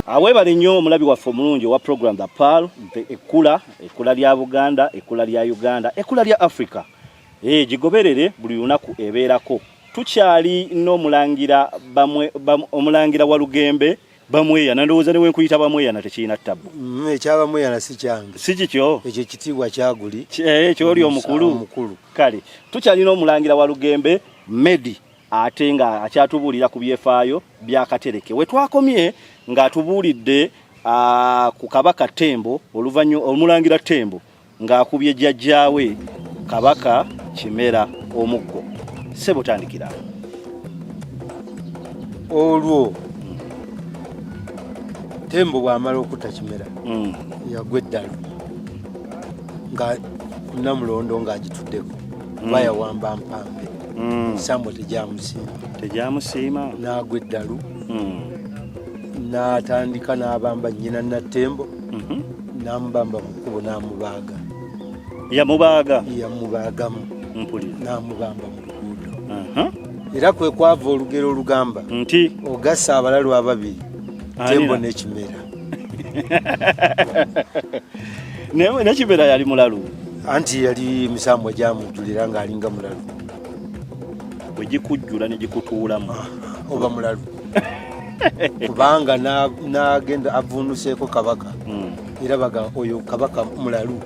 Awebale nnyo omulabi waffe omulungi wa program the PAL ekula lya Buganda, ekula lya Uganda, ekula lya Africa. Gigoberere buli lunaku ebeerako. Tukyali n'omulangira omulangira wa Lugembe Bamweyana, ndowooza ne wenkuyita Bamweyana tekirina ttabu. Ekya Bamweyana si kyange. Si kikyo? Ekyo kitiibwa kyaguli. Kyoli omukulu. Kale, tukyali n'omulangira wa Lugembe Medi ate nga akyatubuulira ku byefaayo bya Katereke. We twakomye ng'atubuulidde ku Kabaka Tembo, omulangira Tembo ng'akubye jjajjaawe Kabaka Kimera omuggo. Sebo tandikira. Olwo Tembo bw'amala okutta Kimera yagwa eddalu nga Namulondo ng'agituddeko bayawamba mpambe. Sambo tejamusiima n'agwa eddalu n'atandika n'abamba nnyina na Tembo n'amubamba mu kkubo n'amubaaga. Yamubaagamu n'amubamba mu luguudo. Era kwe kwava olugero olugamba nti ogassa abalalu ababiri Tembo ne Kimera. Ne Kimera yali mulalu anti yali misambo gyamujjulira ng'alinga mulalu. Bwe gikujjula ne gikutuulamu oba mulalu. Kubanga n'agenda avunuseeko Kabaka era baga oyo Kabaka mulalu.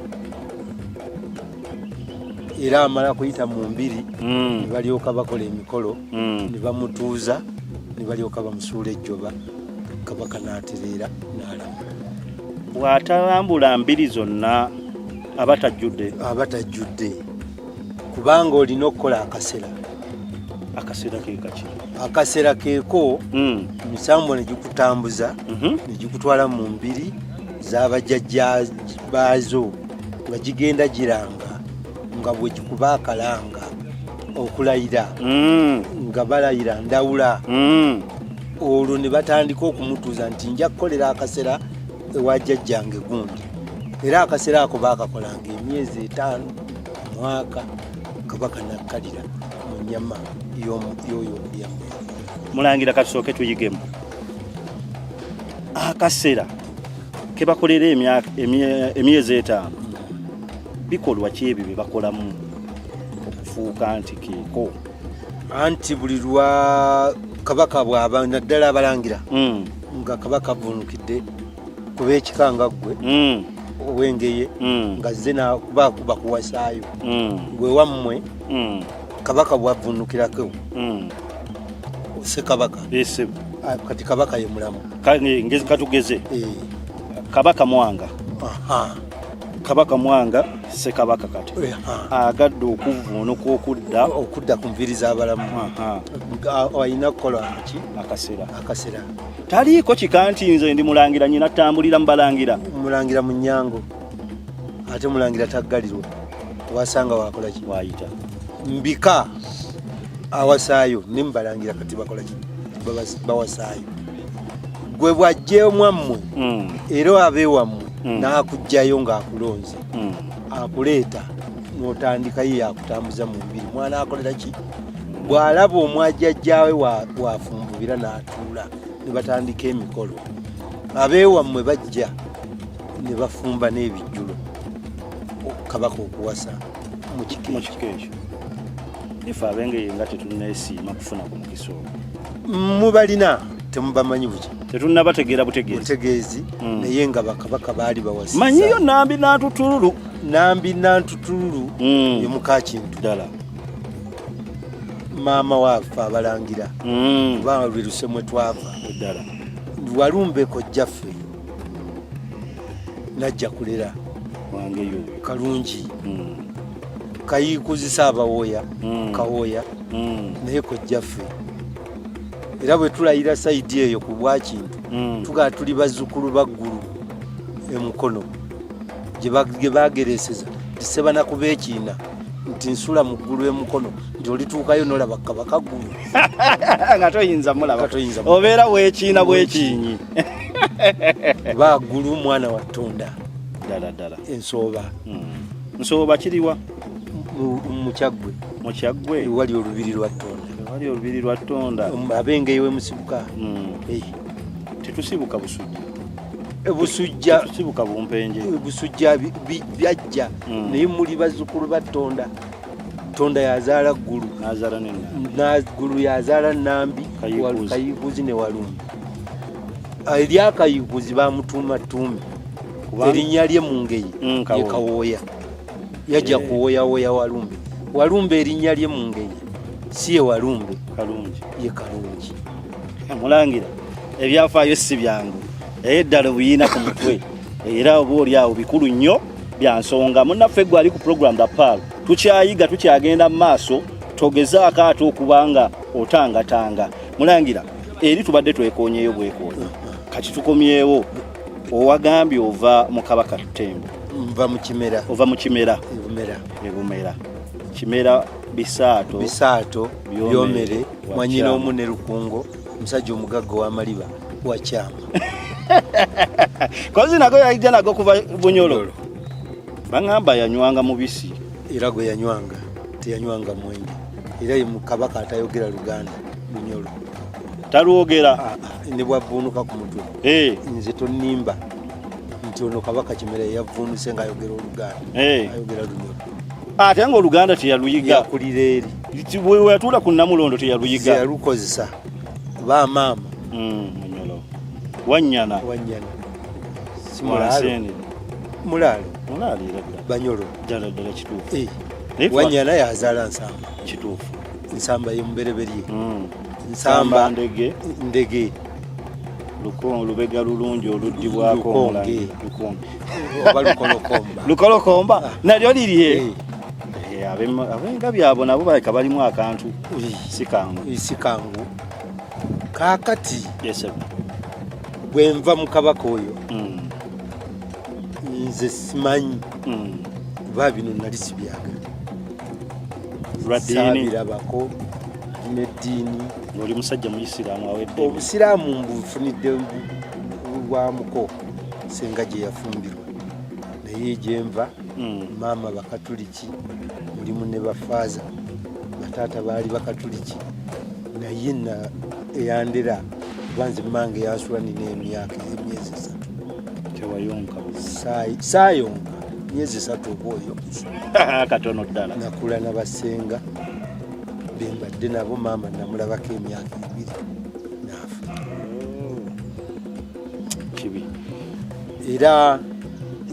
Era amala kuyita mu mbiri ne balyoka bakola emikolo ne bamutuuza ne balyoka bamusuula ejjoba. Kabaka n'atereera n'alama. Bw'atalambula mbiri zonna abatajjudde kubanga olina okukola akasera. Akasera ke kaki? Akasera keeko misambo ne gikutambuza ne gikutwala mu mbiri z'abajjajja baazo nga gigenda giranga nga bwe gikuba akalanga okulayira nga balayira ndawula. Olwo ne batandika okumutuuza nti nja kukolera akasera ewa jjajjange gundi. Era akasera ako baakakolanga emyezi 5 mwaka. Kabaka nakkalira mu nnyama y'oyo yammwe. Mulangira kasooke tuyigemu. Akasera ke bakolera emyezi 5 bikolwa ki ebyo bye bakolamu okufuuka nti keeko? Anti buli lwa Kabaka bw'aba naddala abalangira nga Kabaka avunukidde kuba ekikanga ggwe owengeye nga zze nakuba kuwasaayo gwe wammwe Kabaka bw'avunukirako Ssekabaka kati Kabaka ye mulamu ngezi katugeze Kabaka Mwanga. Kabaka Mwanga Ssekabaka kati agadde okuvuunuka okudda ku nviri z'abalamu. Alina kukola akasera taliiko kika nti nze ndi mulangira nyina tambulira mubalangira. Mulangira mu nnyango ate mulangira taggalirwa wasanga wakola ki wayita mbika awasaayo ne mubalangira kati bakola ki bawasaayo. Gwe bw'ajje omwammwe era abeewammwe n'akugjayo ng'akulonze akuleeta n'otandika ye yakutambuza mu mbiri. Mwana akolera ki? Bw'alaba omwajjajjaawe wafumbubira n'atuula ne batandika emikolo. Abeewammwe bajja ne bafumba n'ebijjulo Kabaka okuwasa mu kiko ekyo. Ife abengeye nga tetunneesiima kufuna ku mukisa ogwo. Mubalina temubamanyi buki? Tetunnabategeera butegeezi naye nga bakabaka baali bawasiza. Manyiyo Nambi Nantutululu. Nambi Nantutululu ye muka kintu ddala. Maama waafa abalangira kubanga lwe lusemwe twava ddala. Walumbeko jjaffe najja kulera wangeyo kalungi kayikuzi abawoya kawoya naye kojjaffe era bwe tulayira sayidi eyo ku bwakintu tugaa tuli bazzukulu baggulu emukono gye bagereseza tisebana kuba ekiina nti nsula mu ggulu emukono nti olituukayo nolaba kabaka ggulu nga toyinza mulaba obeera bwekiina bwekinyi baggulu mwana wa Tonda ddala nsooba kiriwa mu Kyaggwe wali olubiri lwa Tonda abengeyo Ensibuko tetusibuka busujja busujja bumpenje busujja byajja naye muli bazzukulu ba Tonda yazaala ggulu ggulu yazaala Nambi Kayikuzi ne Walumbe eryakayikuzi bamutuuma Ttumbi erinnya lye mu Ngeye ye Kawoya yajja kuwoyawoya Walumbe erinnya lye mu Ngeye si ye Walumbe ye Kalungi. Mulangira ebyafaayo si byangu eddala buyina ku mutwe era oba oli awo bikulu nnyo bya nsonga. Munnaffe gwe ali ku program da Paul tukyayiga tukyagenda mu maaso togezaako ate okubanga otangatanga. Mulangira eri tubadde twekoonyeyo bwekoonye kati tukomyewo owagambye ova mu Kabaka Tembo ova mu Kimera Ebumera Kimera Bisaato Byomere mwanyina omu ne Lukungo musajja omugagga w'amaliba wa Kyama kozi nago yajja nago kuva Bunyolo bangamba yanywanga mubisi era gwe yanywanga teyanywanga mwenge era ye mu Kabaka atayogera Luganda Bunyolo talwogera ne bwavuunuka ku mutwe nze tonnimba nti ono Kabaka Kimera yavuunuse ng'ayogera Oluganda ayogera Lunyolo ate nga Oluganda teyaluyiga yakulira eri bwe yatuula ku Namulondo teyaluyiga yalukozesa bamaama Munyolo Wanyana Mulaali Banyolo ddala kituufu Wanyana yazaala Nsamba kituufu Nsamba ye mubereberye Nsamba ndege lubega lulungi oluddibwako omulangi Lukolokomba nalyo lirye abenga byabo nabo baleka balimu akantu sikangu kaakati bwe nva mu Kabaka oyo nze simanyi kuba bino nali sibyagala saabirabako n'eddiini oli musajja muisiraamu awedde obusiraamu mbufunidde bwamuko senga gye yafumbirwa naye gyenva maama bakatuliki mulimu ne bafaaza bataata baali bakatuliki naye eyandera kubanze mange yansula nina emyaka emyezi 3 tewayonka saayonka myezi 3 obwoyo katono ddala nakula nabasenga bembadde nabo maama namulabako emyaka 2 naafa kibi era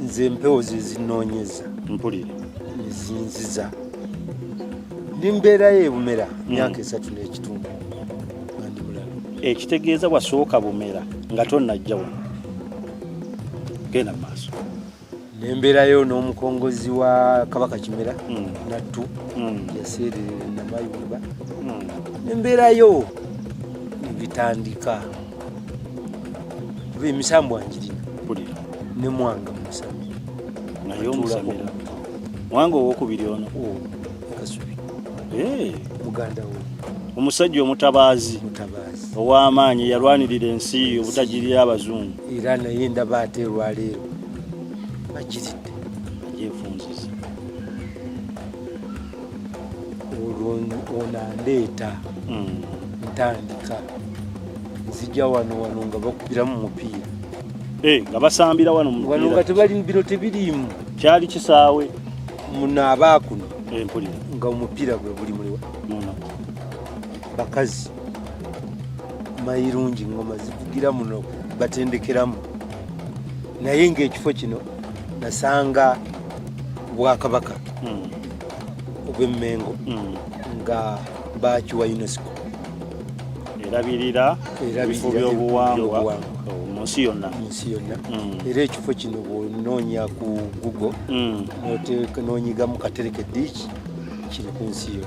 nze empewo zezinoonyeza mpulire nezinziza nimbeerayo Ebumera myaka 3 n'ekitundu andi mulala ekitegeeza wasooka Bumera nga tonnajjawo genda maaso nembeerayo n'omukongozi wa Kabaka Kimera Nattu yaseerere Namayumba nembeerayo nebitandika kuba emisambu angirina ne Mwanga Musami naye omusamira Mwanga owokubiri ono Kasubi muganda we omusajja omutabaazi ow'amaanyi yalwanirira ensi obutagirira abazungu era naye ndaba ate lwaleero bagiridde yefunziza olwo onandeeta ntandika nzija wano nga bakubiramu mupiira nga basambira wano nga tebali bino tebiriimu kyali kisaawe muno abaakuno empulira nga omupiira gwe buli muliwa bakazi mayirungi ngoma zivugira muno batendekeramu naye ng'ekifo kino nasanga Bwakabaka obw'Emmengo nga bakiwa UNESCO erabirira ebifo by'obuwangwa munsi yonna era ekifo kino bw'onoonya ku Google n'onyiga mu Katereke Beach kiri ku nsi yo.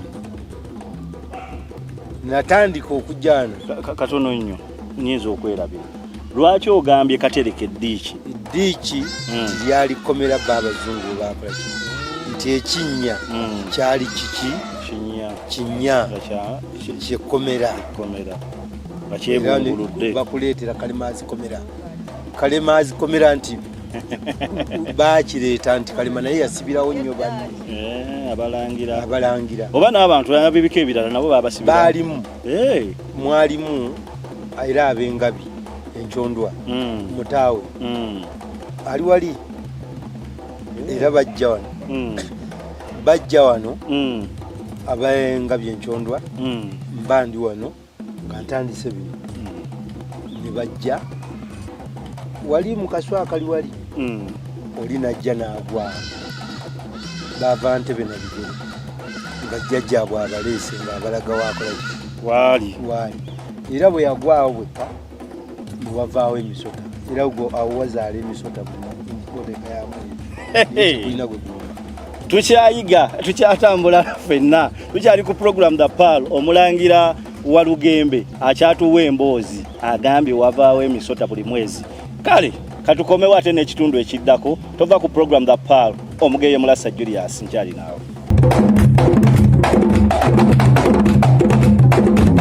Natandika okujjana katono nnyo nyinza okwerabira. Lwaki ogambye Katereke eddiiki? Eddiiki lyali komera b'abazungu bakola nti ekinnya kyali kiki kinya kyekomera bakuleetera kalimaazi komera nti bakireeta nti kalima naye yasibirawo nnyo banne abalangira oba n'abantu ab'ebika ebirala nabo babasibira baalimu mwalimu era ab'engabi enchondwa mutaawe ali wali era bajja wano ab'engabi enchondwa mbandi wano nga ntandise bino ne bajja wali mu kaswa akali wali oli najja n'agwa bava Ntebe na bigere nga jjajjaabwe abaleese ng'abalaga waakola waali era bwe yagwawo bwekka wavaawo emisota era awo wazaala emisota mukoteeka yamukulina gwe tukyayiga tukyatambula ffenna tukyali ku program The Pearl. Omulangira Walugembe akyatuwa emboozi agambye wavaawo emisota buli mwezi. Kale katukomewo ate n'ekitundu ekiddako tova ku program The Pearl. Omugeyo Mulasa Julius nkyali naawe.